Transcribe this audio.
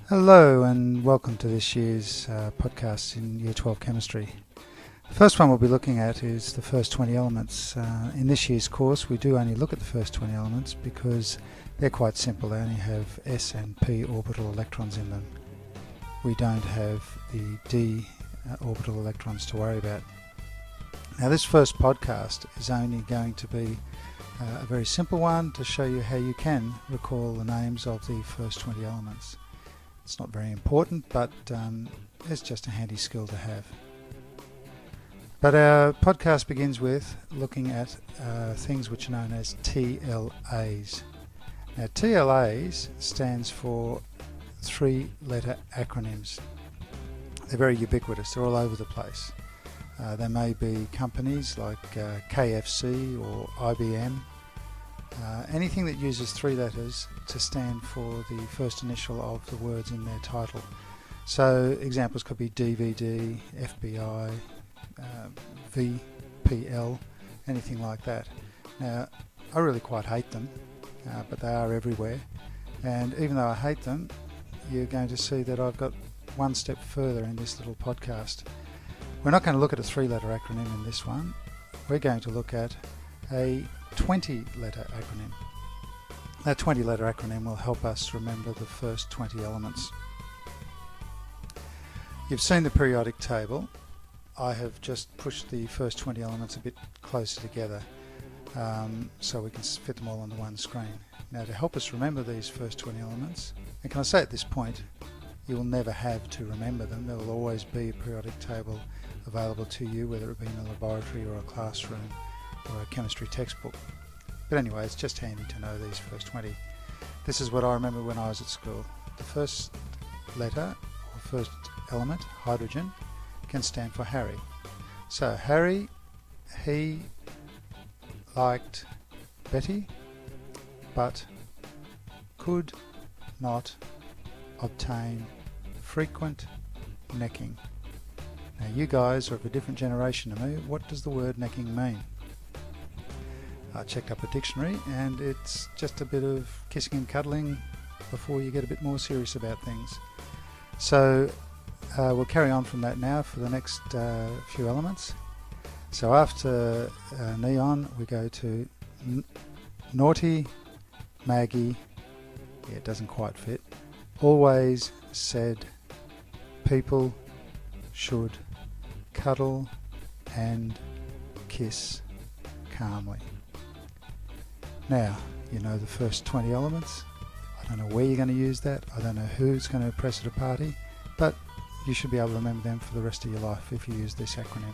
Hello and welcome to this year's podcast in Year 12 Chemistry. The first one we'll be looking at is the first 20 elements. In this year's course we do only look at the first 20 elements because they're quite simple. They only have s and p orbital electrons in them. We don't have the d orbital electrons to worry about. Now this first podcast is only going to be a very simple one to show you how you can recall the names of the first 20 elements. It's not very important, but it's just a handy skill to have. But our podcast begins with looking at things which are known as TLAs. Now TLAs stands for 3-letter acronyms. They're very ubiquitous, they're all over the place. There may be companies like KFC or IBM. Anything that uses 3 letters to stand for the first initial of the words in their title. So examples could be DVD, FBI, VPL, anything like that. Now I really quite hate them, but they are everywhere, and even though I hate them, you're going to see that I've got one step further in this little podcast. We're not going to look at a 3-letter acronym in this one. We're going to look at a 20-letter acronym. That 20-letter acronym will help us remember the first 20 elements. You've seen the periodic table. I have just pushed the first 20 elements a bit closer together so we can fit them all onto one screen. Now to help us remember these first 20 elements, and can I say at this point, you will never have to remember them. There will always be a periodic table available to you, whether it be in a laboratory or a classroom or a chemistry textbook. But anyway, it's just handy to know these first 20. This is what I remember when I was at school. The first letter, or first element, hydrogen, can stand for Harry. So Harry, he liked Betty, but could not obtain frequent necking. Now you guys are of a different generation to me. What does the word necking mean? I checked up a dictionary and it's just a bit of kissing and cuddling before you get a bit more serious about things. So we'll carry on from that now for the next few elements. So after neon we go to naughty, Maggie, yeah, it doesn't quite fit, always said people should cuddle and kiss calmly. Now, you know the first 20 elements. I don't know where you're going to use that. I don't know who's going to press at a party, but you should be able to remember them for the rest of your life if you use this acronym.